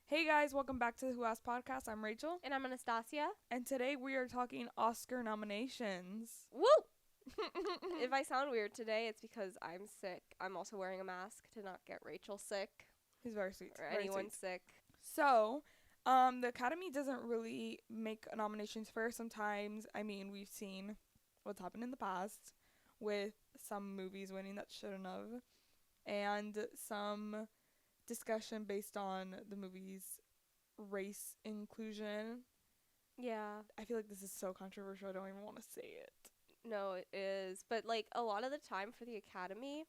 Hey guys, welcome back to the Who Asked Podcast. I'm Rachel, And I'm Anastasia. and today we are talking Oscar nominations. Woo! If I sound weird today, it's because I'm sick. I'm also wearing a mask to not get Rachel sick He's very sweet. or Very anyone sweet. sick. So, the Academy doesn't really make nominations fair sometimes. I mean, we've seen what's happened in the past with some movies winning that shouldn't have, and some discussion based on the movie's race inclusion. Yeah. I feel like this is so controversial, I don't even want to say it. No, it is. But, like, a lot of the time for the Academy,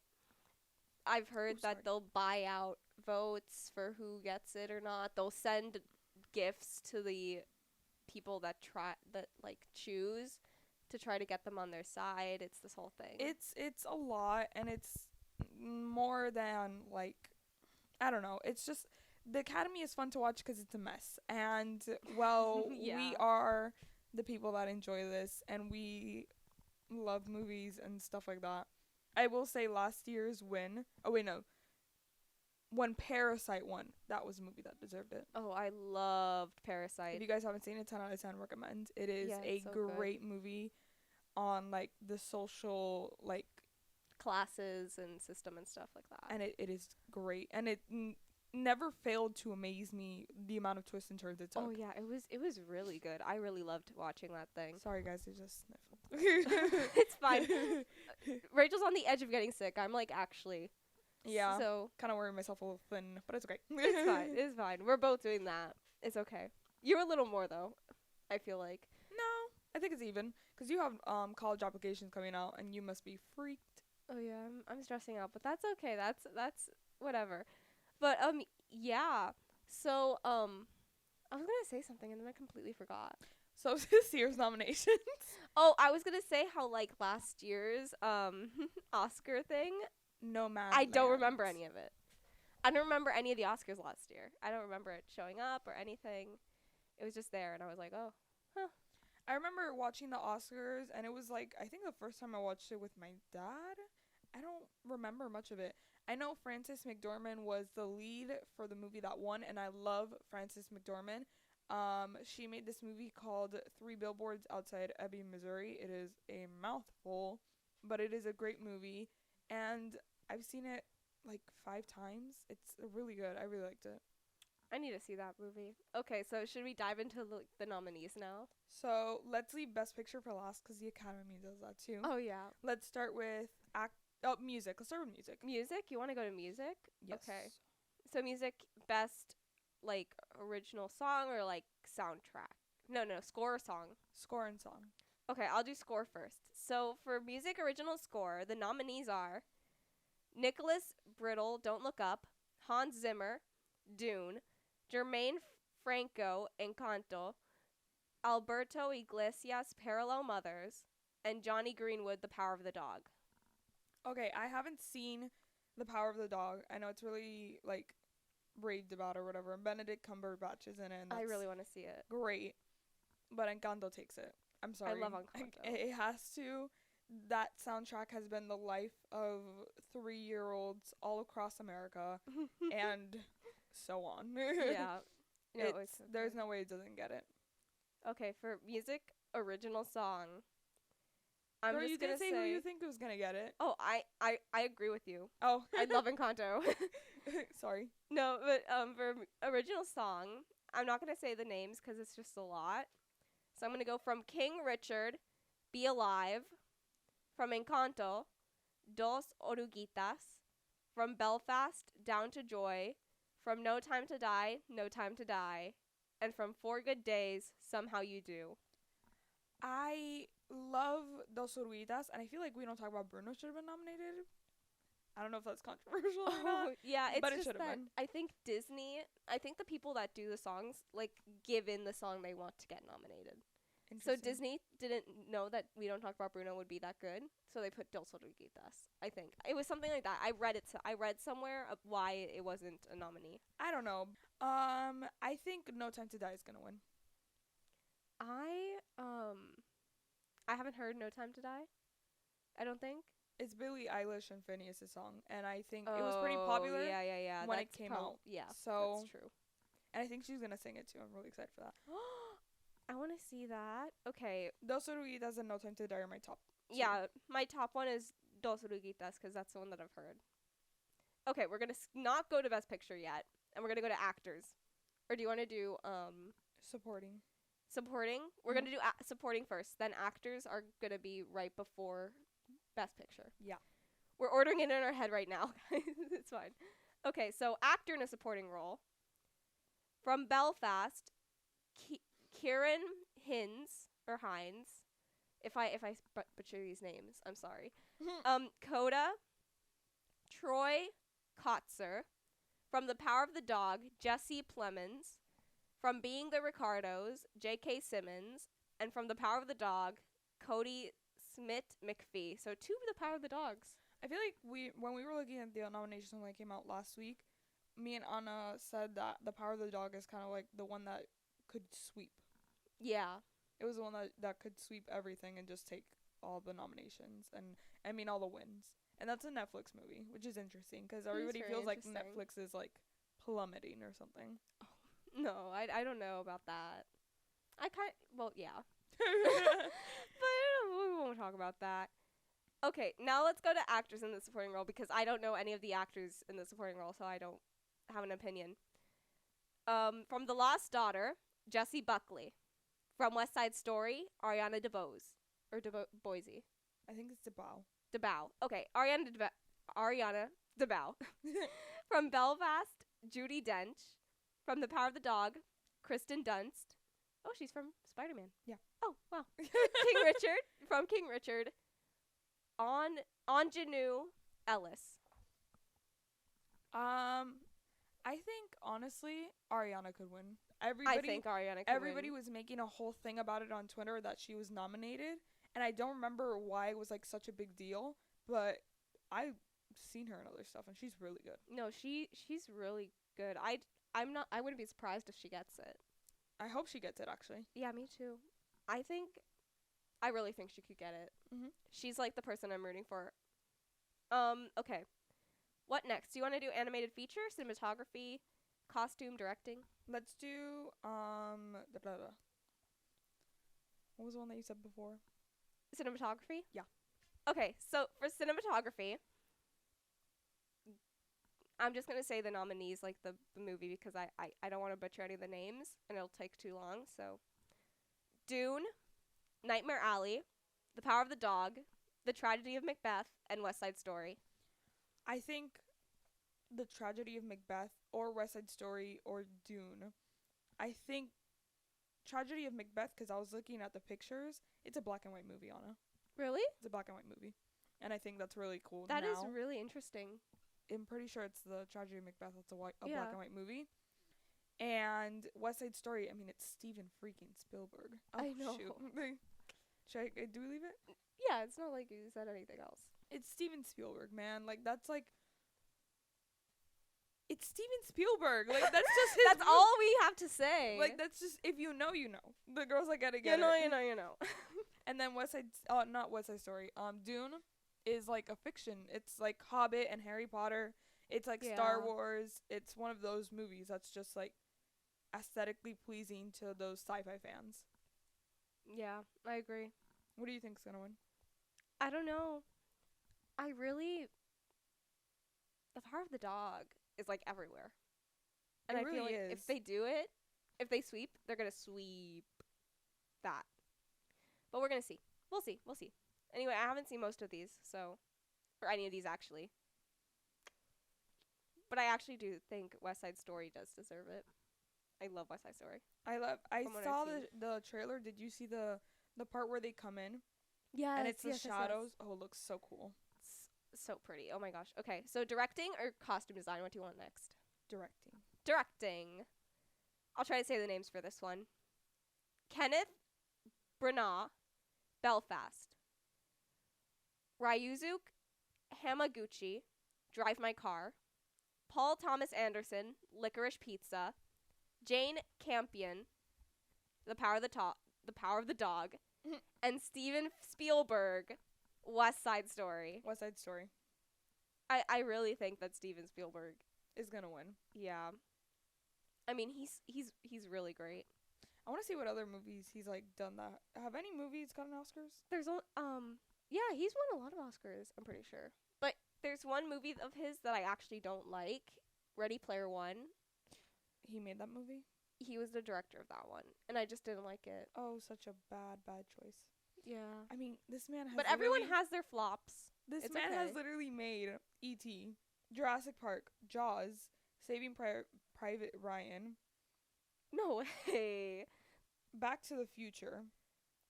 I've heard that they'll buy out votes for who gets it or not. They'll send gifts to the people that choose to try to get them on their side. It's this whole thing. It's a lot, and it's more than, like, I don't know. It's just the Academy is fun to watch because it's a mess, and well, Yeah. we are the people that enjoy this, and we love movies and stuff like that. I will say last year's win. Oh wait, no. When Parasite won, that was a movie that deserved it. Oh, I loved Parasite. If you guys haven't seen it, 10 out of 10 recommend. It is Yeah, a it's so good. great movie on, like, the social, like, Classes and system and stuff like that. and it is great, and it never failed to amaze me the amount of twists and turns it took. Oh yeah, it was really good. I really loved watching that thing. Sorry guys, I just sniffled. It's fine. Rachel's on the edge of getting sick. I'm like actually. Yeah. So Kind of wearing myself a little thin, but it's okay. it's fine. It's fine. We're both doing that. It's okay. You're a little more though. I feel like. No, I think it's even because you have college applications coming out, and you must be freaked. Oh yeah, I'm stressing out, but that's okay. That's whatever. But yeah. So I was gonna say something and then I completely forgot. So this year's nominations. Oh, I was gonna say how like last year's Oscar thing. No man. I don't remember any of it. I don't remember any of the Oscars last year. I don't remember it showing up or anything. It was just there, and I was like, oh, huh. I remember watching the Oscars, and it was like I think the first time I watched it with my dad. I don't remember much of it. I know Frances McDormand was the lead for the movie that won, and I love Frances McDormand. She made this movie called Three Billboards Outside Ebbing, Missouri. It is a mouthful, but it is a great movie, and I've seen it like 5 times. It's really good. I really liked it. I need to see that movie. Okay, so should we dive into the nominees now? So let's leave Best Picture for last because the Academy does that too. Oh yeah, Let's start with music. Let's start with music. music. You want to go to music? Yes. Okay. So music, best like original song or like soundtrack? No, score or song. Score and song. Okay, I'll do score first. So for music original score, the nominees are Nicholas Brittle, Don't Look Up, Hans Zimmer, Dune, Jermaine Franco, Encanto, Alberto Iglesias, Parallel Mothers, and Johnny Greenwood, The Power of the Dog. Okay, I haven't seen The Power of the Dog. I know it's really like raved about or whatever. And Benedict Cumberbatch is in it. And I that's really want to see it. great. But Encanto takes it. I'm sorry. I love Encanto. It has to. That soundtrack has been the life of 3-year-olds all across America and so on. Yeah. No, There's no way it doesn't get it. Okay, for music original song, I'm Girl, just you gonna didn't say who you think was gonna get it. Oh, I agree with you. Oh, I love Encanto. sorry. No, but for original song, I'm not gonna say the names because it's just a lot. So I'm gonna go from King Richard, Be Alive, from Encanto, Dos Oruguitas, from Belfast, Down to Joy, from No Time to Die, No Time to Die, and from 4 Good Days, Somehow You Do. I love Dos Oruguitas, and I feel like we don't talk about Bruno should have been nominated. I don't know if that's controversial or not. Yeah, it's but it just should have that been. I think the people that do the songs, like, give in the song they want to get nominated. So Disney didn't know that We Don't Talk About Bruno would be that good, so they put Dos Oruguitas. I think it was something like that. I read somewhere of why it wasn't a nominee. I don't know. I think No Time to Die is gonna win. I haven't heard No Time to Die. I don't think. It's Billie Eilish and Phineas' song, and I think it was pretty popular Yeah. when it came out. Yeah, So that's true. And I think she's gonna sing it too. I'm really excited for that. I want to see that. Okay. Dos Oruguitas and No Time to Die are my top two. Yeah, my top one is Dos Oruguitas because that's the one that I've heard. Okay, we're gonna not go to Best Picture yet, and we're gonna go to actors. Or do you want to do Supporting. supporting? We're gonna do supporting first. Then actors are gonna be right before Best Picture. Yeah. We're ordering it in our head right now. It's fine. Okay, so actor in a supporting role. From Belfast, Kieran Hines. If I butcher these names, I'm sorry. Coda, Troy Kotzer. From The Power of the Dog, Jesse Plemons. From Being the Ricardos, J.K. Simmons. And from The Power of the Dog, Cody Smith McPhee. So 2 of The Power of the Dogs. I feel like when we were looking at the nominations when they came out last week, me and Anna said that The Power of the Dog is kind of like the one that could sweep. Yeah. It was the one that could sweep everything and just take all the nominations and, I mean, all the wins. And that's a Netflix movie, which is interesting because everybody feels like Netflix is like plummeting or something. Oh, no, I don't know about that. Well, yeah. But we won't talk about that. Okay, now let's go to actors in the supporting role because I don't know any of the actors in the supporting role, so I don't have an opinion. From The Lost Daughter, Jessie Buckley. From West Side Story, Ariana DeBose. Or Boise. I think it's DeBow. DeBow. Okay, Ariana DeBow. From Belfast, Judi Dench. From The Power of the Dog, Kristen Dunst. Oh, she's from Spider-Man. Yeah. Oh, wow. King Richard. From King Richard, Anjanou Ellis. I think honestly Ariana could win. I think Ariana could Everybody win. was making a whole thing about it on Twitter that she was nominated, and I don't remember why it was like such a big deal, but I've seen her in other stuff and she's really good. No, she's really good. I wouldn't be surprised if she gets it. I hope she gets it actually. Yeah, me too. I really think she could get it. Mhm. She's like the person I'm rooting for. Okay. What next? Do you want to do animated feature, cinematography, costume, directing? Let's do what was the one that you said before? Cinematography? Yeah. Okay, so for cinematography, I'm just going to say the nominees, like the movie, because I don't want to butcher any of the names, and it'll take too long, so. Dune, Nightmare Alley, The Power of the Dog, The Tragedy of Macbeth, and West Side Story. I think The Tragedy of Macbeth or West Side Story or Dune. I think Tragedy of Macbeth, because I was looking at the pictures, it's a black and white movie, Anna. Really? It's a black and white movie. And I think that's really cool. That is really interesting. I'm pretty sure it's The Tragedy of Macbeth. It's a black and white movie. And West Side Story, I mean, it's Steven freaking Spielberg. Oh, I know. Should do we leave it? Yeah, it's not like you said anything else. It's Steven Spielberg, man. Like, that's like... It's Steven Spielberg. Like, that's just his... That's all we have to say. Like, that's just... If you know, you know. The girls that gotta get you know, it. you know. And then not West Side Story. Dune is like a fiction. It's like Hobbit and Harry Potter. It's like Star Wars. It's one of those movies that's just like aesthetically pleasing to those sci-fi fans. Yeah, I agree. What do you think's gonna win? I don't know. The Power of the Dog is like everywhere. And It I feel really like is. if they do it, if they sweep, they're going to sweep that. But we're going to see. We'll see. Anyway, I haven't seen most of these, so, or any of these actually. But I actually do think West Side Story does deserve it. I love West Side Story. I From what saw I've seen. the trailer. Did you see the part where they come in? Yeah, And it's the shadows. Oh, it looks so cool. It's so pretty. Oh my gosh. Okay, so directing or costume design? What do you want next? Directing. I'll try to say the names for this one. Kenneth Branagh, Belfast. Ryuzuki Hamaguchi, Drive My Car. Paul Thomas Anderson, Licorice Pizza. Jane Campion, The Power of the Dog. And Steven Spielberg, West Side Story. West Side Story I really think that Steven Spielberg is gonna win. Yeah. I mean, he's really great. I want to see what other movies he's like done that. Have any movies gotten Oscars? There's yeah, he's won a lot of Oscars, I'm pretty sure. But there's one movie of his that I actually don't like, Ready Player One. He made that movie? He was the director of that one, and I just didn't like it. Oh, such a bad choice. Yeah. I mean, this man has But everyone has their flops. This It's man okay. has literally made E.T., Jurassic Park, Jaws, Saving Private Ryan, No way. Back to the Future,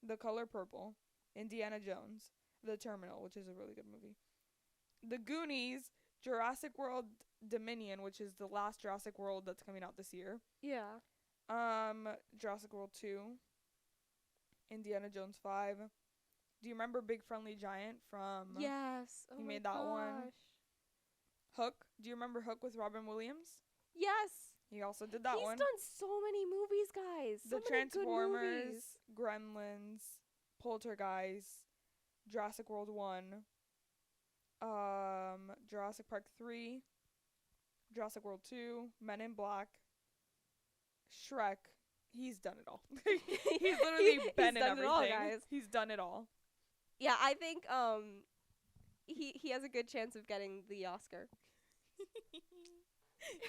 The Color Purple, Indiana Jones, The Terminal, which is a really good movie, The Goonies, Jurassic World Dominion, which is the last Jurassic World that's coming out this year, Yeah. Jurassic World 2, Indiana Jones 5. Do you remember Big Friendly Giant from... Yes. Oh he my made that one. gosh. Hook. Do you remember Hook with Robin Williams? Yes. He also did that He's one. done so many movies, guys. So The many good movies. Transformers, Gremlins, Poltergeist, Jurassic World 1, Jurassic Park 3, Jurassic World 2, Men in Black, Shrek. He's done it all. He's literally been in done everything. it all, guys. He's done it all. Yeah, I think he has a good chance of getting the Oscar.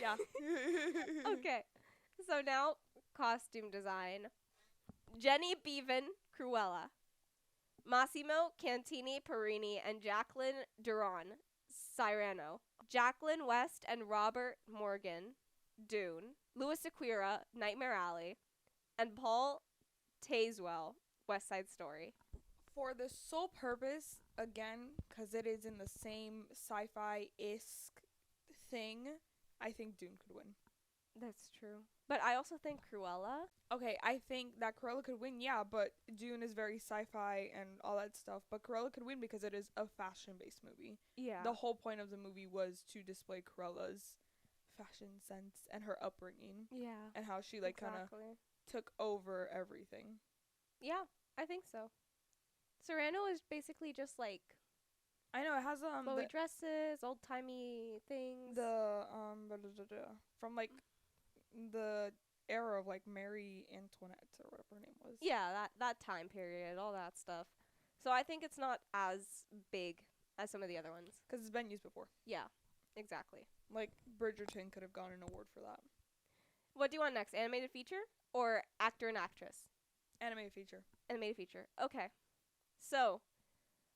Yeah. Okay. So now costume design. Jenny Beavan Cruella. Massimo Cantini Perini and Jacqueline Duran Cyrano. Jacqueline West and Robert Morgan Dune. Louis Sequeira Nightmare Alley. And Paul Tazewell West Side Story. For the sole purpose, again, because it is in the same sci-fi-esque thing, I think Dune could win. That's true. But I also think Cruella. Okay, I think that Cruella could win, yeah, but Dune is very sci-fi and all that stuff. But Cruella could win because it is a fashion-based movie. Yeah. The whole point of the movie was to display Cruella's fashion sense and her upbringing. Yeah. And how she, like, kind of took over everything. Yeah, I think so. Cyrano is basically just, like, I know, it has, flowy dresses, old-timey things. From, like, the era of, like, Mary Antoinette or whatever her name was. Yeah, that time period, all that stuff. So I think it's not as big as some of the other ones. Because it's been used before. Yeah, exactly. Like, Bridgerton could have gotten an award for that. What do you want next? Animated feature or actor and actress? Animated feature. Animated feature. Okay. So,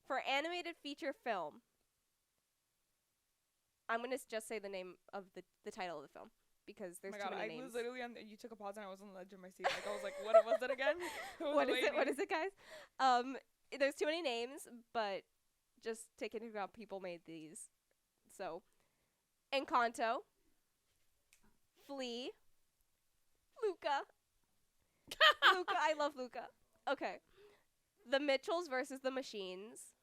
for animated feature film, I'm going to just say the name of the title of the film because there's too many names. I was literally you took a pause and I was on the edge of my seat. Like, I was like, what was it again? What is it, guys? There's too many names, but just take into account people made these. So, Encanto, Flea, Luca. Luca, I love Luca. Okay. The Mitchells versus the Machines,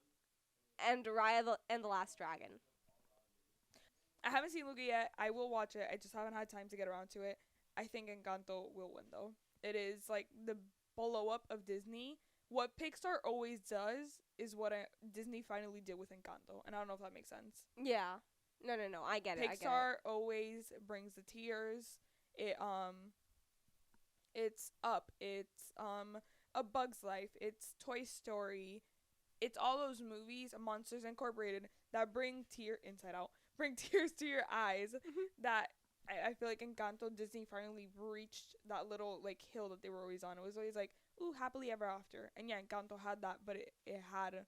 and Raya and the Last Dragon. I haven't seen Luca yet. I will watch it. I just haven't had time to get around to it. I think Encanto will win, though. It is, like, the blow-up of Disney. What Pixar always does is what Disney finally did with Encanto. And I don't know if that makes sense. Yeah. No. I get it. Pixar always brings the tears. It's Up. It's, A Bug's Life. It's Toy Story. It's all those movies, Monsters Incorporated, that bring Inside Out. Bring tears to your eyes. That I feel like Encanto, Disney finally reached that little, like, hill that they were always on. It was always like, ooh, happily ever after. And yeah, Encanto had that, but it had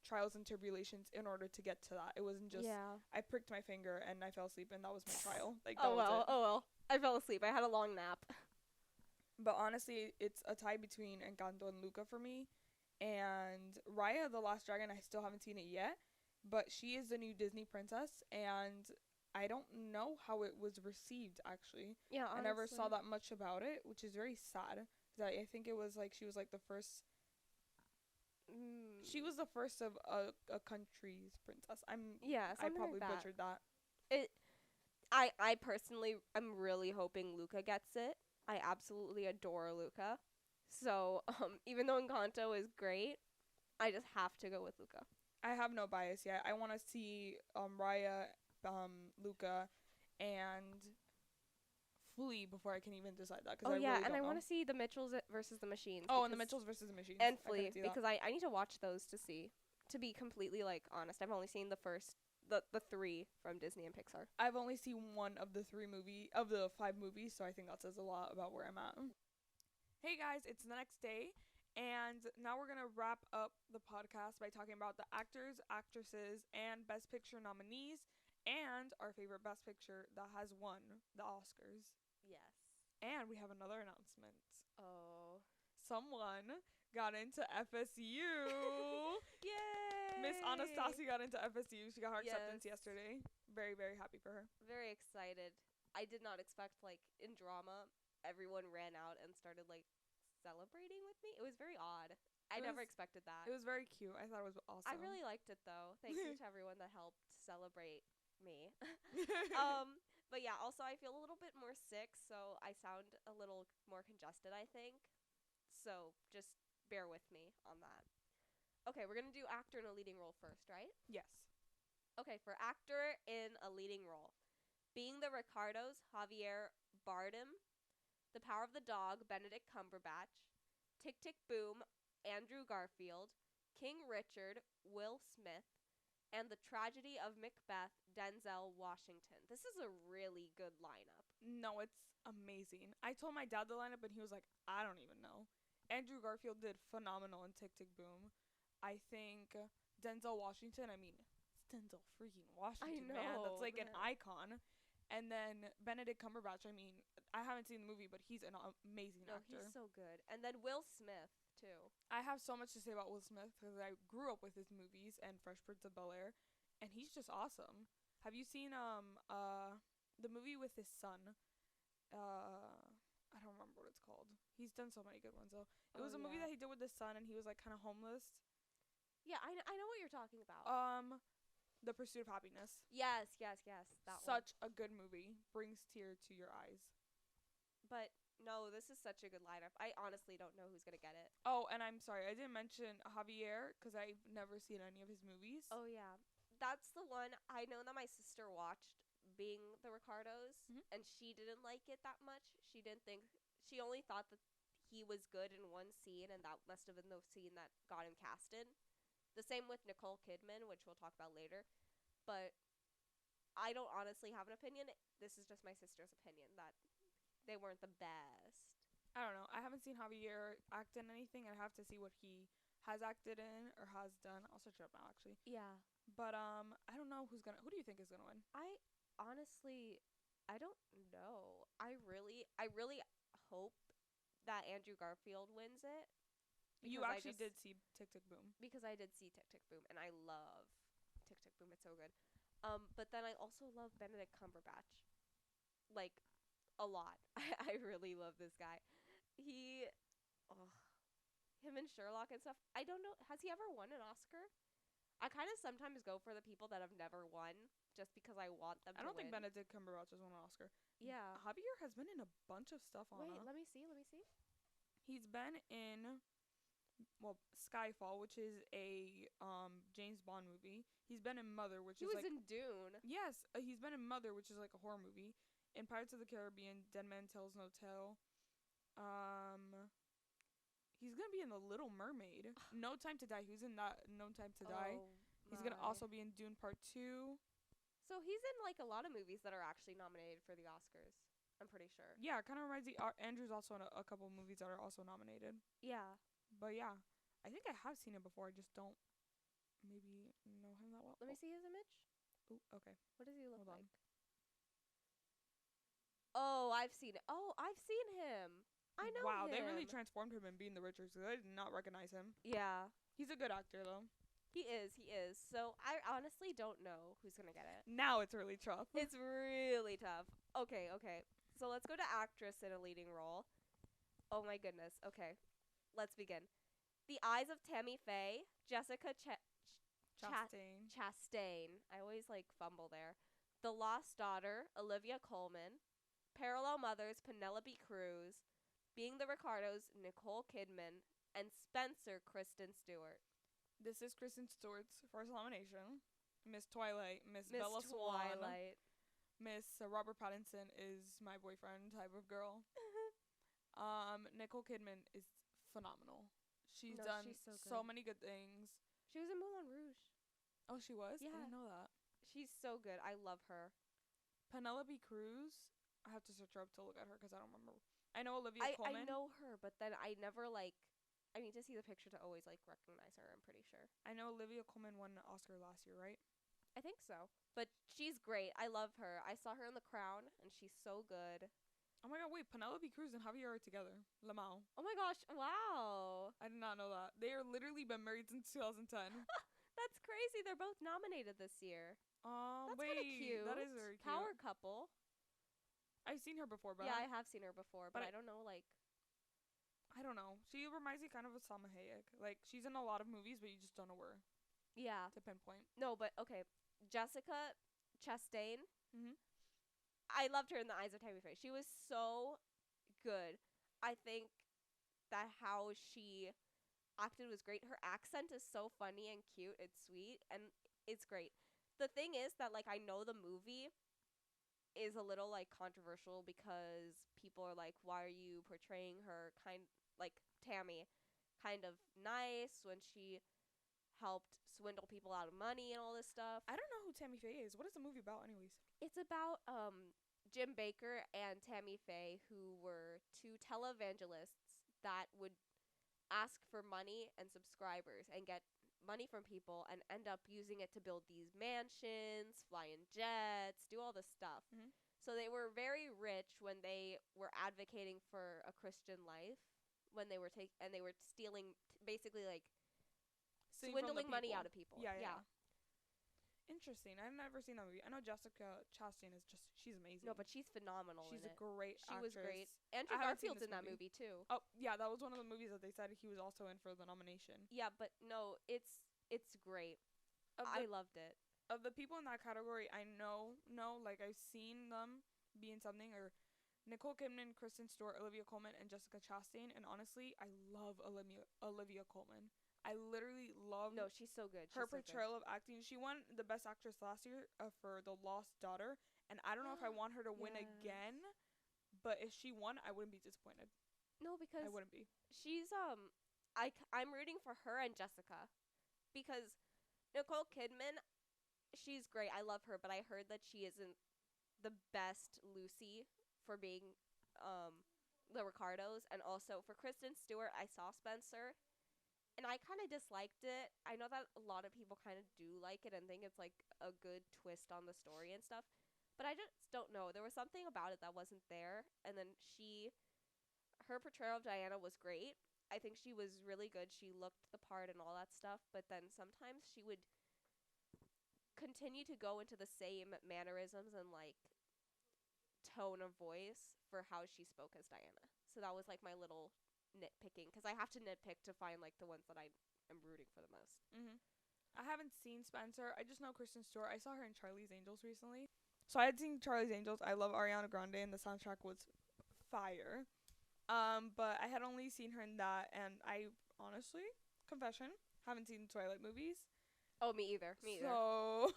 trials and tribulations in order to get to that. It wasn't just, I pricked my finger and I fell asleep and that was my trial. Like, that was it. Oh well. I fell asleep. I had a long nap. But honestly, it's a tie between Encanto and Luca for me. And Raya, the Last Dragon, I still haven't seen it yet. But she is the new Disney princess, and I don't know how it was received, actually. Yeah, honestly. I never saw that much about it, which is very sad. I think it was, like, she was, like, the first... She was the first of a country's princess. I probably like butchered that. I personally am really hoping Luca gets it. I absolutely adore Luca. So, even though Encanto is great, I just have to go with Luca. I have no bias yet. I want to see Raya, Luca, and fully before I can even decide that. Cause Oh I yeah, really and don't I know. want to see the Mitchells versus the Machines. Oh, and the Mitchells versus the Machines. And I Flea, couldn't see that. because I need to watch those to see. To be completely like honest, I've only seen the 3 from Disney and Pixar. I've only seen one of the 5 movies, so I think that says a lot about where I'm at. Hey guys, it's the next day, and now we're gonna wrap up the podcast by talking about the actors, actresses, and Best Picture nominees, and our favorite Best Picture that has won the Oscars. Yes. And we have another announcement. Oh. Someone got into FSU. Yay! Miss Anastasia got into FSU. She got her acceptance Yes. yesterday. Very, very happy for her. Very excited. I did not expect, like, in drama, everyone ran out and started, like, celebrating with me. It was very odd. I never expected that. It was very cute. I thought it was awesome. I really liked it, though. Thank you to everyone that helped celebrate me. But yeah, also I feel a little bit more sick, so I sound a little more congested, I think. So just bear with me on that. Okay, we're going to do actor in a leading role first, right? Yes. Okay, for actor in a leading role. Being the Ricardos, Javier Bardem. The Power of the Dog, Benedict Cumberbatch. Tick, Tick, Boom, Andrew Garfield. King Richard, Will Smith. And The Tragedy of Macbeth, Denzel Washington. This is a really good lineup. No, it's amazing. I told my dad the lineup, and he was like, I don't even know. Andrew Garfield did phenomenal in Tick, Tick, Boom. I think Denzel Washington, I mean, it's Denzel freaking Washington, man. That's like an icon. And then Benedict Cumberbatch, I mean, I haven't seen the movie, but he's an amazing actor. He's so good. And then Will Smith, too. I have so much to say about Will Smith because I grew up with his movies and Fresh Prince of Bel-Air, and he's just awesome. Have you seen the movie with his son? I don't remember what it's called. He's done so many good ones though. It was a movie that he did with his son, and he was like kind of homeless. Yeah, I know what you're talking about. The Pursuit of Happiness. Yes. That Such a good movie. Brings tear to your eyes. But no, this is such a good lineup. I honestly don't know who's gonna get it. Oh, and I'm sorry, I didn't mention Javier because I've never seen any of his movies. Oh yeah, that's the one. I know that my sister watched Being the Ricardos, and she didn't like it that much. She didn't think. She only thought that he was good in one scene, and that must have been the scene that got him casted. The same with Nicole Kidman, which we'll talk about later. But I don't honestly have an opinion. This is just my sister's opinion that they weren't the best. I don't know. I haven't seen Javier act in anything. I have to see what he has acted in or has done. I'll search it up now, actually. Yeah. But I don't know who do you think is gonna win? I honestly, I don't know. I really hope that Andrew Garfield wins it. You actually did see Tick, Tick, Boom. Because I did see Tick, Tick, Boom, and I love Tick, Tick, Boom. It's so good. But then I also love Benedict Cumberbatch. Like, a lot. I really love this guy. Him and Sherlock and stuff. I don't know. Has he ever won an Oscar? I kind of sometimes go for the people that have never won just because I want them to win. I don't think Benedict Cumberbatch has won an Oscar. Yeah. Javier has been in a bunch of stuff, Anna. Wait, let me see. He's been in, Skyfall, which is a James Bond movie. He's been in Mother, which he is was in Dune. Yes, he's been in Mother, which is like a horror movie. In Pirates of the Caribbean, Dead Man Tells No Tale. He's gonna be in The Little Mermaid. No Time to Die. He was in that No Time to Die. He's gonna also be in Dune Part 2. So he's in like a lot of movies that are actually nominated for the Oscars. I'm pretty sure. Yeah, it kind of reminds me. Andrew's also in a couple movies that are also nominated. Yeah. But yeah, I think I have seen it before. I just don't maybe know him that well. Let me see his image. Ooh, okay. What does he look Hold like? on. Oh, I've seen it. Oh, I've seen him. I know Wow, him. they really transformed him in Being the Richards. I did not recognize him. Yeah. He's a good actor, though. He is. So I honestly don't know who's going to get it. Now it's really tough. It's really tough. Okay. So let's go to actress in a leading role. Oh my goodness. Okay. Let's begin. The Eyes of Tammy Faye, Jessica Chastain. Chastain. I always fumble there. The Lost Daughter, Olivia Colman. Parallel Mothers, Penelope Cruz. Being the Ricardos, Nicole Kidman. And Spencer, Kristen Stewart. This is Kristen Stewart's first nomination. Miss Twilight, Miss Bella Swan. Twilight. Miss Robert Pattinson is my boyfriend type of girl. Nicole Kidman is phenomenal. She's No, done she's so so good. many good things. She was in Moulin Rouge. Oh, she was? I Yeah. didn't know that. She's so good. I love her. Penelope Cruz. I have to search her up to look at her because I don't remember. I know Olivia I Colman. know her, but then I never like. I need to see the picture to always like recognize her. I'm pretty sure. I know Olivia Colman won an Oscar last year, right? I think so. But she's great. I love her. I saw her in The Crown, and she's so good. Oh my god, wait, Penelope Cruz and Javier are together. Lamau. Oh my gosh! Wow, I did not know that. They are literally been married since 2010. that's crazy. They're both nominated this year. That's kind of Wait, cute. that is very cute. Power couple. I've seen her before, but Yeah, I have seen her before, but but I don't know like. I don't know. She reminds me kind of Salma Hayek. Like, she's in a lot of movies, but you just don't know where Yeah. to pinpoint. No, but okay. Jessica Chastain. Mhm. I loved her in The Eyes of Tammy Faye. She was so good. I think that how she acted was great. Her accent is so funny and cute. It's sweet and it's great. The thing is that like I know the movie is a little like controversial because people are like, why are you portraying her like Tammy kind of nice when she helped swindle people out of money and all this stuff. I don't know who Tammy Faye is. What is the movie about, anyways? It's about Jim Baker and Tammy Faye, who were two televangelists that would ask for money and subscribers and get money from people and end up using it to build these mansions, fly in jets, do all this stuff. Mhm. So they were very rich when they were advocating for a Christian life, when they were and they were stealing basically like Stealing from the swindling money people. out of people. Yeah. Interesting. I've never seen that movie. I know Jessica Chastain is just, she's amazing. No, but she's phenomenal she's in a it. great She actress. was great. Andrew I haven't seen Garfield's this in that movie. movie too. Oh, yeah, that was one of the movies that they said he was also in for the nomination. Yeah, but no, it's great. Of I the, loved it. of the people in that category, I know, like I've seen them be in something, or Nicole Kidman, Kristen Stewart, Olivia Colman, and Jessica Chastain. And honestly, I love Olivia Colman. I literally love No, she's so good. her She's so good. portrayal of acting. She won the Best Actress last year for The Lost Daughter, and I don't know if I want her to win Yes. again. But if she won, I wouldn't be disappointed. No, because I wouldn't be. she's I'm rooting for her and Jessica because Nicole Kidman, she's great. I love her, but I heard that she isn't the best Lucy for being the Ricardos, and also for Kristen Stewart, I saw Spencer and I kind of disliked it. I know that a lot of people kind of do like it and think it's like a good twist on the story and stuff, but I just don't know. There was something about it that wasn't there, and then her portrayal of Diana was great. I think she was really good. She looked the part and all that stuff, but then sometimes she would continue to go into the same mannerisms and like tone of voice for how she spoke as Diana. So that was like my little nitpicking, because I have to nitpick to find like the ones that I am rooting for the most. Mhm. I haven't seen Spencer. I just know Kristen Stewart. I saw her in Charlie's Angels recently. So I had seen Charlie's Angels. I love Ariana Grande, and the soundtrack was fire. But I had only seen her in that, and I honestly, confession, haven't seen Twilight movies. Oh, me either. Me either. So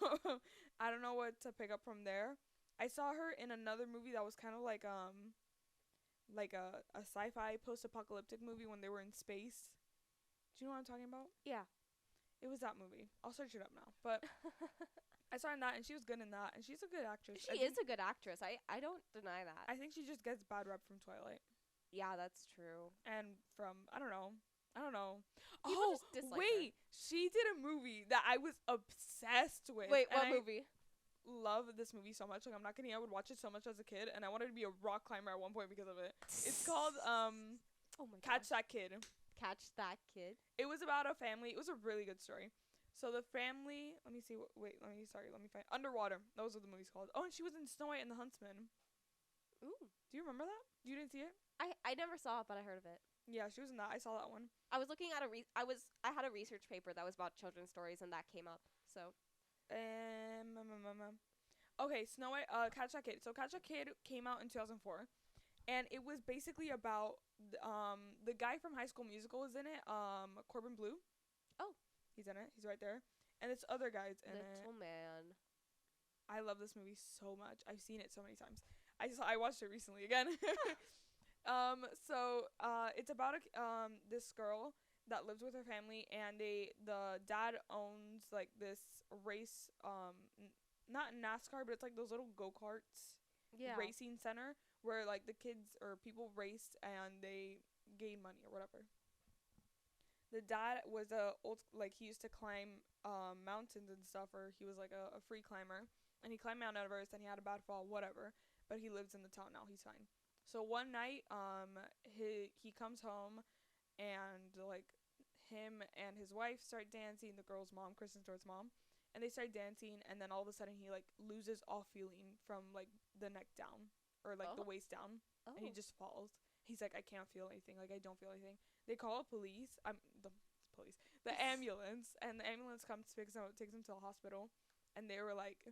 I don't know what to pick up from there. I saw her in another movie that was kind of like a sci-fi post-apocalyptic movie when they were in space. Do you know what I'm talking about? Yeah. It was that movie. I'll search it up now. But I saw her in that, and she was good in that, and she's a good actress. She is a good actress. I don't deny that. I think she just gets bad rep from Twilight. Yeah, that's true. And from, I don't know. People just dislike wait. She did a movie that I was obsessed with. Wait, and what movie? Love this movie so much. Like, I'm not kidding. I would watch it so much as a kid, and I wanted to be a rock climber at one point because of it. It's called Oh my Catch gosh. That Kid. Catch That Kid. It was about a family. It was a really good story. So the family, let me see. Let me find Underwater. Those are the movies called. Oh, and she was in Snow White and the Huntsman. Ooh. Do you remember that? You didn't see it? I never saw it, but I heard of it. Yeah, she was in that. I saw that one. I was looking at I had a research paper that was about children's stories, and that came up. So Okay, Snow White, Catch That Kid. So Catch That Kid came out in 2004, and it was basically about the guy from High School Musical is in it. Corbin Blue. Oh. He's in it. He's right there. And this other guy's in Little it. man. I love this movie so much. I've seen it so many times. I watched it recently again. It's about this girl that lives with her family, and the dad owns like this race, not NASCAR, but it's like those little go-karts Yeah. racing center where like the kids or people race and they gain money or whatever. The dad was he used to climb mountains and stuff, or he was like a free climber, and he climbed Mount Everest and he had a bad fall, whatever, but he lives in the town now, he's fine. So one night he comes home, and like him and his wife start dancing, the girl's mom, Kristen Stewart's mom, and they start dancing, and then all of a sudden he like loses all feeling from like the neck down, or like the waist down, and he just falls. He's like, I can't feel anything, like I don't feel anything. They call the ambulance, and the ambulance comes, picks him up, takes him to the hospital, and they were like,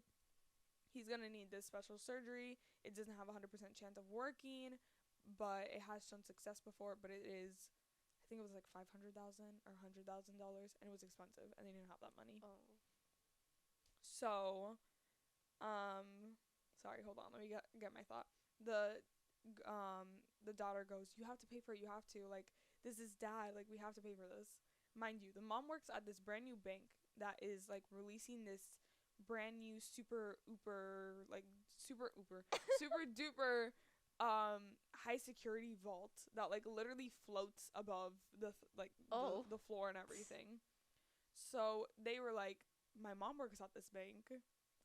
he's gonna need this special surgery. It doesn't have a 100% chance of working, but it has shown success before. But it is, I think it was like $500,000 or $100,000, and it was expensive, and they didn't have that money. Oh. So, sorry, hold on, let me get my thought. The daughter goes, you have to pay for it, you have to, like, this is dad, like, we have to pay for this. Mind you, the mom works at this brand new bank that is like releasing this brand new super duper high security vault that like literally floats above the floor and everything. So they were like, my mom works at this bank,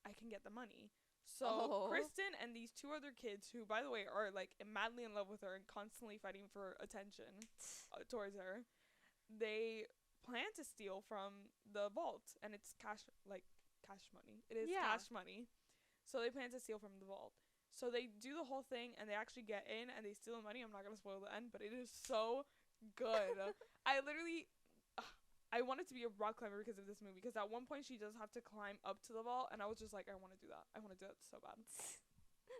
I can get the money. So Kristen and these two other kids, who by the way are like madly in love with her and constantly fighting for attention towards her, they plan to steal from the vault, and it's cash money. It is cash money. So they plan to steal from the vault. So they do the whole thing, and they actually get in, and they steal the money. I'm not gonna spoil the end, but it is so good. I wanted to be a rock climber because of this movie, because at one point she does have to climb up to the vault, and I was just like, I want to do that. I want to do that so bad.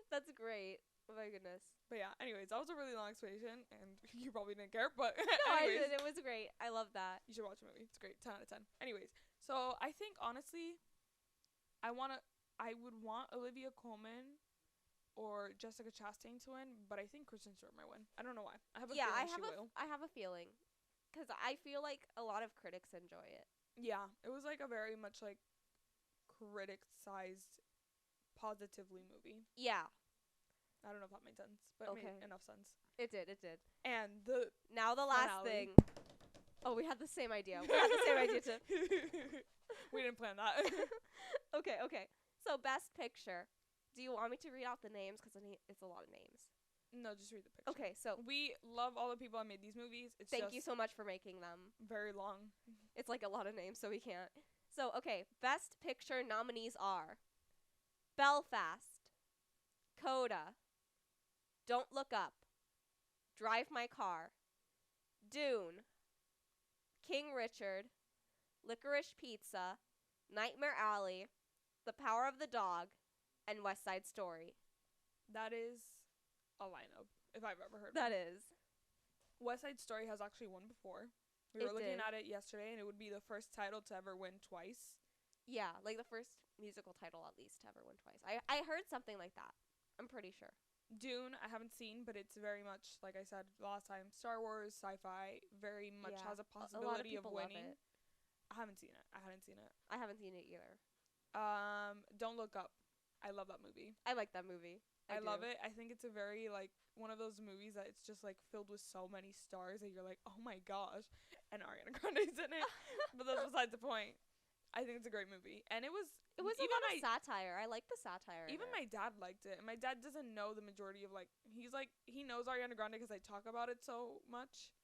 That's great. Oh my goodness. But yeah, anyways, that was a really long explanation, and you probably didn't care, but no, anyways, I did. It was great. I love that. You should watch the movie. It's great. 10 out of 10. Anyways, so I think honestly, I would want Olivia Colman or Jessica Chastain to win, but I think Kristen Stewart might win. I don't know why. I have a feeling she will. I have a feeling. Because I feel like a lot of critics enjoy it. Yeah, it was like a very much like critic-sized, positively movie. Yeah. I don't know if that made sense, but it made enough sense. It did. And now the last finale. thing. Oh, we had the same idea. We had the same idea too. We didn't plan that. Okay. So best picture. Do you want me to read out the names? Because it's a lot of names. No, just read the picture. Okay, so we love all the people that made these movies. Thank you so much for making them. Very long. It's like a lot of names, so we can't. So, okay, Best Picture nominees are Belfast, Coda, Don't Look Up, Drive My Car, Dune, King Richard, Licorice Pizza, Nightmare Alley, The Power of the Dog, and West Side Story. That is a lineup, if I've ever heard That one. is. West Side Story has actually won before. We were looking at it yesterday, and it would be the first title to ever win twice. Yeah, like the first musical title at least to ever win twice. I heard something like that. I'm pretty sure. Dune, I haven't seen, but it's very much, like I said last time, Star Wars, sci-fi, very much has a possibility of winning. I haven't seen it. I haven't seen it either. Don't Look Up. I love that movie. I like that movie. I love it. I think it's a very, like, one of those movies that it's just, like, filled with so many stars that you're like, oh my gosh. And Ariana Grande's in it. But that's besides the point. I think it's a great movie. And it was a lot of satire. I like the satire. Even my dad liked it. And my dad doesn't know the majority of, like, he's like, he knows Ariana Grande because I talk about it so much.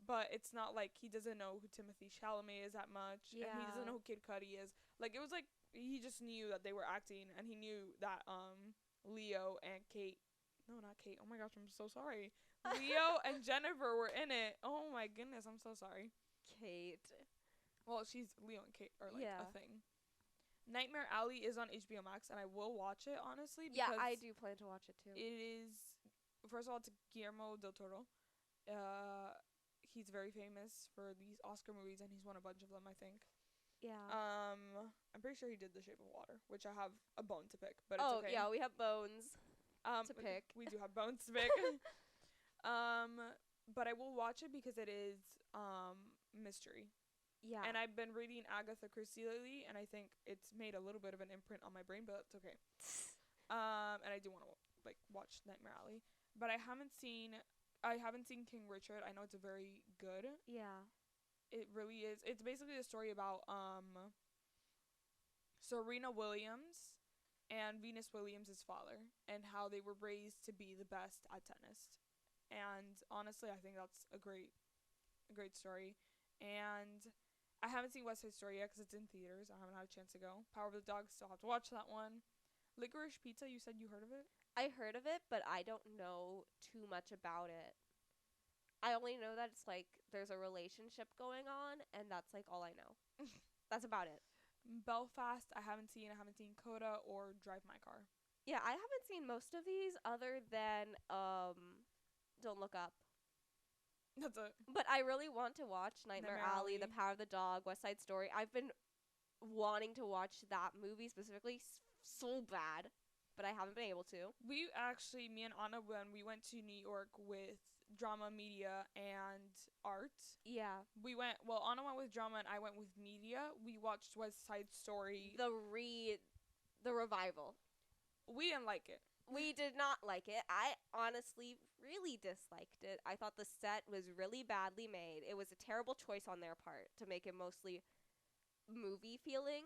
But it's not like he doesn't know who Timothée Chalamet is that much. Yeah. And he doesn't know who Kid Cudi is. Like, it was like, he just knew that they were acting. And he knew that, Leo and Kate. No, not Kate. Oh my gosh, I'm so sorry. Leo and Jennifer were in it. Oh my goodness, I'm so sorry. Kate. Well, Leo and Kate are like a thing. Nightmare Alley is on HBO Max, and I will watch it, honestly. Yeah, I do plan to watch it too. It is, first of all, it's Guillermo Del Toro. He's very famous for these Oscar movies, and he's won a bunch of them, I think. Yeah. I'm pretty sure he did The Shape of Water, which I have a bone to pick, but it's Oh, okay. yeah, we have bones to pick. We do have bones to pick. um, but I will watch it because it is mystery. Yeah. And I've been reading Agatha Christie lately, and I think it's made a little bit of an imprint on my brain, but it's okay. And I do want to like watch Nightmare Alley, but I haven't seen King Richard. I know it's a very good. Yeah. It really is. It's basically a story about Serena Williams and Venus Williams' father, and how they were raised to be the best at tennis. And honestly, I think that's a great story. And I haven't seen West Side Story yet because it's in theaters. I haven't had a chance to go. Power of the Dog, still have to watch that one. Licorice Pizza, you said you heard of it? I heard of it, but I don't know too much about it. I only know that it's like there's a relationship going on, and that's like all I know. That's about it. Belfast, I haven't seen. I haven't seen Coda or Drive My Car. Yeah, I haven't seen most of these other than Don't Look Up. That's it. But I really want to watch Nightmare Alley, The Power of the Dog, West Side Story. I've been wanting to watch that movie specifically so bad, but I haven't been able to. We actually, me and Anna, when we went to New York with drama, media, and art, Yeah. Anna went with drama and I went with media. We watched West Side Story. The revival. We didn't like it. We did not like it. I honestly really disliked it. I thought the set was really badly made. It was a terrible choice on their part to make it mostly movie feeling.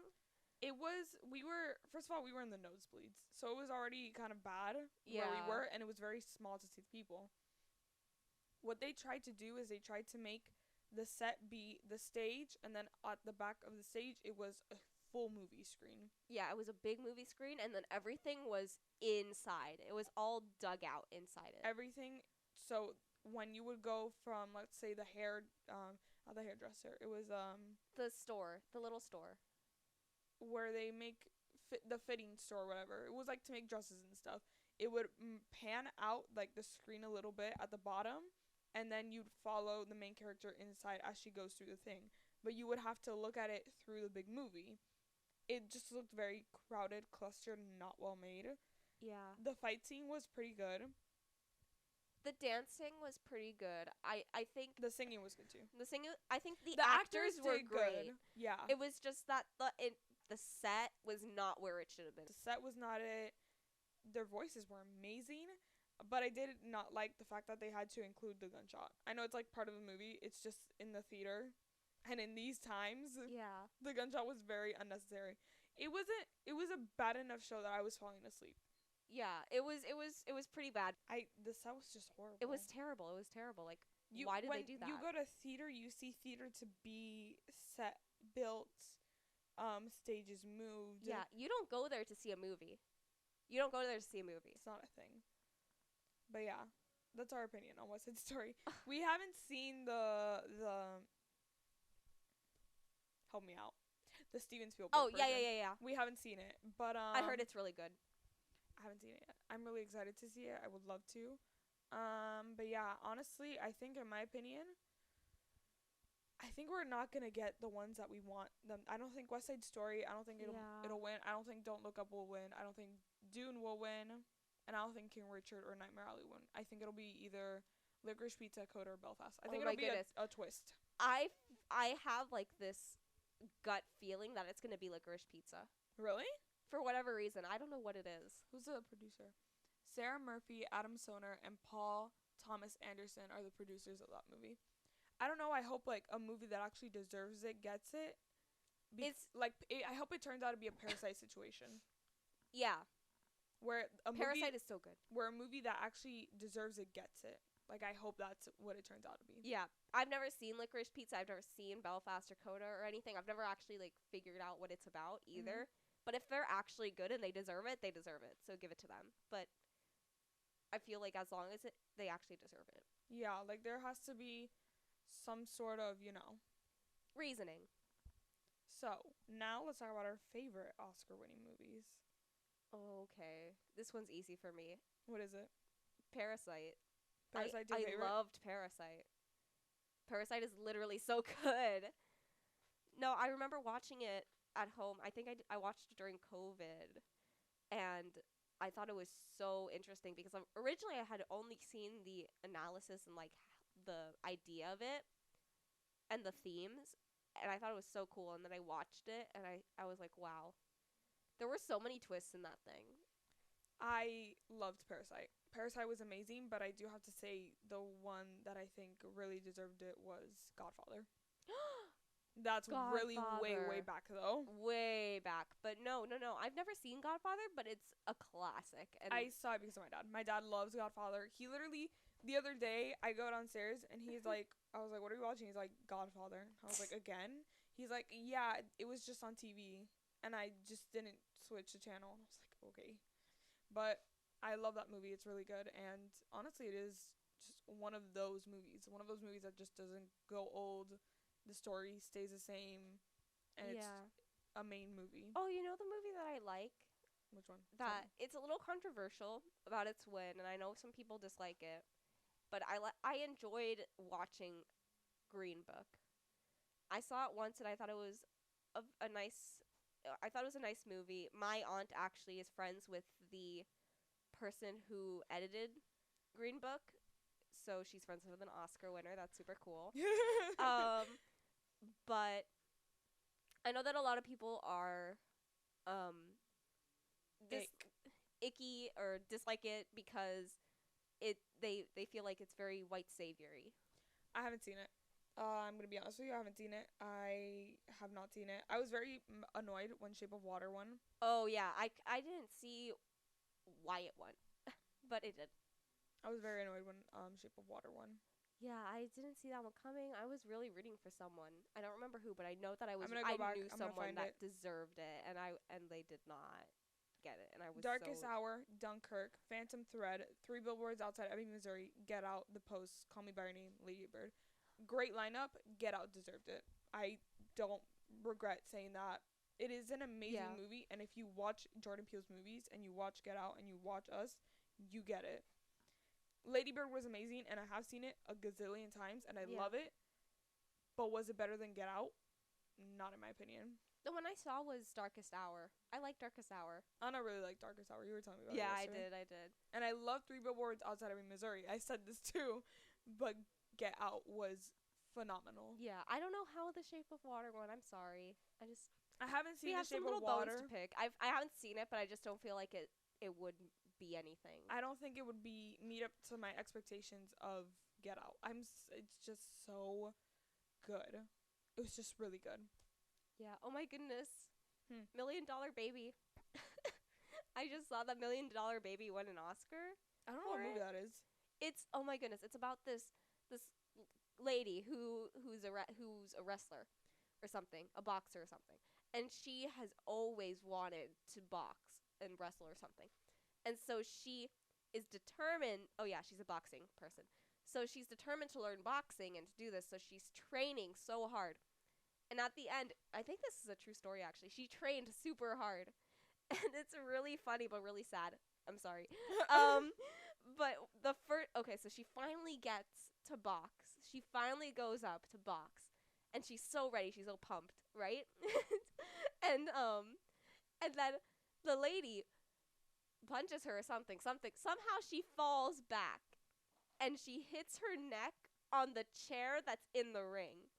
First of all, we were in the nosebleeds, so it was already kind of bad Yeah. where we were, and it was very small to see the people. What they tried to do is they tried to make the set be the stage, and then at the back of the stage, it was a full movie screen. Yeah, it was a big movie screen, and then everything was inside. It was all dug out inside it. Everything. So when you would go from, let's say, not the hairdresser, it was The store, the little store. where they make the fitting store, or whatever. It was like to make dresses and stuff. It would pan out like the screen a little bit at the bottom, and then you'd follow the main character inside as she goes through the thing. But you would have to look at it through the big movie. It just looked very crowded, clustered, and not well made. Yeah. The fight scene was pretty good. The dancing was pretty good. I think The singing was good too. the singing. I think the actors were did great. good. Yeah. It was just that the set was not where it should have been. The set was not it. Their voices were amazing, but I did not like the fact that they had to include the gunshot. I know it's like part of the movie. It's just in the theater, and in these times, Yeah. the gunshot was very unnecessary. It was a bad enough show that I was falling asleep. Yeah. It was pretty bad. The set was just horrible. It was terrible. Like why did they do that? You go to theater, you see theater to be set, built, stages moved. Yeah, you don't go there to see a movie. You don't go there to see a movie. It's not a thing. But yeah, that's our opinion on West Side Story. We haven't seen the help me out. The Steven Spielberg Oh, version. yeah. We haven't seen it, but I heard it's really good. I haven't seen it yet. I'm really excited to see it. I would love to. But yeah, honestly, I think in my opinion, I think we're not gonna get the ones that we want them. I don't think West Side Story. I don't think it'll win. I don't think Don't Look Up will win. I don't think Dune will win, and I don't think King Richard or Nightmare Alley will win. I think it'll be either Licorice Pizza, Coda, or Belfast. I think it'll be a twist. I have like this gut feeling that it's gonna be Licorice Pizza. Really? For whatever reason, I don't know what it is. Who's the producer? Sarah Murphy, Adam Soner, and Paul Thomas Anderson are the producers of that movie. I don't know. I hope like a movie that actually deserves it gets it. I hope it turns out to be a Parasite situation. Yeah. Where Parasite is so good. Where a movie that actually deserves it gets it. Like I hope that's what it turns out to be. Yeah. I've never seen Licorice Pizza. I've never seen Belfast or Coda or anything. I've never actually like figured out what it's about either. Mm-hmm. But if they're actually good and they deserve it, they deserve it. So give it to them. But I feel like as long as they actually deserve it. Yeah, like there has to be some sort of, reasoning. So, now let's talk about our favorite Oscar-winning movies. Okay. This one's easy for me. What is it? Parasite. Parasite's your favorite? I loved Parasite. Parasite is literally so good. No, I remember watching it at home. I think I watched it during COVID, and I thought it was so interesting because originally I had only seen the analysis and like the idea of it and the themes, and I thought it was so cool. And then I watched it, and I was like, wow, there were so many twists in that thing. I loved Parasite. Parasite was amazing, but I do have to say the one that I think really deserved it was Godfather. That's really way, way Godfather. back though. Way back. But no, no, no. I've never seen Godfather, but it's a classic. And I saw it because of my dad. My dad loves Godfather. He literally, the other day, I go downstairs and he's like, I was like, what are you watching? He's like, Godfather. I was like, again? He's like, yeah, it was just on TV. And I just didn't switch the channel. And I was like, okay. But I love that movie. It's really good. And honestly, it is just one of those movies. One of those movies that just doesn't go old. The story stays the same. And it's yeah. a main movie. Oh, you know the movie that I like? Which one? That it's a little controversial about its win, and I know some people dislike it, but I enjoyed watching Green Book. I saw it once, and I thought it was a nice. I thought it was a nice movie. My aunt actually is friends with the person who edited Green Book, so she's friends with an Oscar winner. That's super cool. um, but I know that a lot of people are dis- icky or dislike it because they feel like it's very white saviory. I haven't seen it. I'm gonna be honest with you. I haven't seen it. I have not seen it. I was very annoyed when Shape of Water won. Oh yeah, I didn't see why it won, but it did. I was very annoyed when Shape of Water won. Yeah, I didn't see that one coming. I was really rooting for someone. I don't remember who, but I know that I I'm gonna go back. knew I'm gonna someone find that it. deserved it, and they did not get it, and I was Darkest so Hour, Dunkirk, Phantom Thread, Three Billboards Outside Ebbing, Missouri, Get Out, The Post, Call Me by Your Name, Lady Bird. Great lineup. Get Out deserved it. I don't regret saying that. It is an amazing yeah. movie, and if you watch Jordan Peele's movies and you watch Get Out and you watch Us, you get it. Lady Bird was amazing, and I have seen it a gazillion times, and I Yeah. love it. But was it better than Get Out? Not in my opinion. The one I saw was Darkest Hour. I like Darkest Hour. I don't really like Darkest Hour. You were telling me about Yeah, it yesterday. I did. And I love Three Billboards Outside of Missouri. I said this too, but Get Out was phenomenal. Yeah, I don't know how The Shape of Water won. I'm sorry. I haven't We seen The have some Shape little of Water. bones to pick. I haven't seen it, but I just don't feel like it would be anything. I don't think it would be meet up to my expectations of Get Out. It's just so good. It was just really good. Yeah. Oh my goodness. Hmm. $1 Million Baby. I just saw that $1 Million Baby won an Oscar. I don't know what movie that is. It's oh my goodness. It's about this lady who's a wrestler or something, a boxer or something, and she has always wanted to box and wrestle or something, and so she is determined. Oh yeah, she's a boxing person. So she's determined to learn boxing and to do this. So she's training so hard. And at the end, I think this is a true story actually. She trained super hard. And it's really funny but really sad. I'm sorry. But the first okay, so she finally gets to box. She finally goes up to box. And she's so ready. She's so pumped, right? And then the lady punches her or something. Somehow she falls back and she hits her neck on the chair that's in the ring.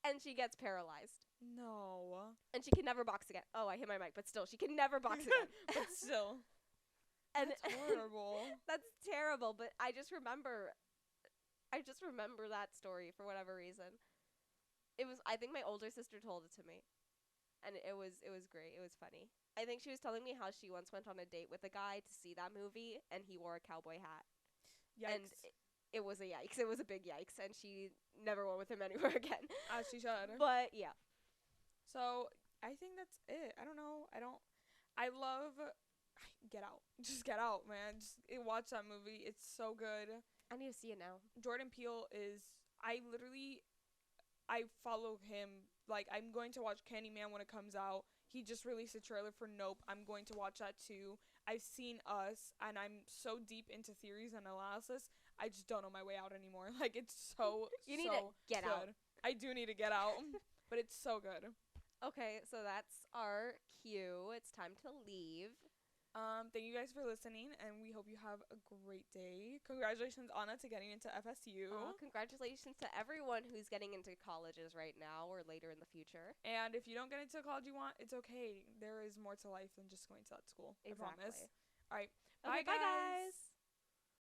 And she gets paralyzed. No. And she can never box again. Oh, I hit my mic, but still, she can never box again. But still. And That's horrible. That's terrible, but I just remember that story for whatever reason. I think my older sister told it to me. And it was great. It was funny. I think she was telling me how she once went on a date with a guy to see that movie and he wore a cowboy hat. Yikes. And it was a yikes. It was a big yikes, and she never went with him anywhere again. As she should. But yeah. So I think that's it. I don't know. I love Get Out. Just Get Out, man. Just watch that movie. It's so good. I need to see it now. Jordan Peele is. I follow him. Like, I'm going to watch Candyman when it comes out. He just released a trailer for Nope. I'm going to watch that too. I've seen Us, and I'm so deep into theories and analysis. I just don't know my way out anymore. Like, it's so You need to get good. out. I do need to get out. but it's so good. Okay, so that's our cue. It's time to leave. Thank you guys for listening, and we hope you have a great day. Congratulations, Anna, to getting into FSU. Congratulations to everyone who's getting into colleges right now or later in the future. And if you don't get into college you want, it's okay. There is more to life than just going to that school. Exactly. I promise. All right. Okay, Bye, guys. bye, guys.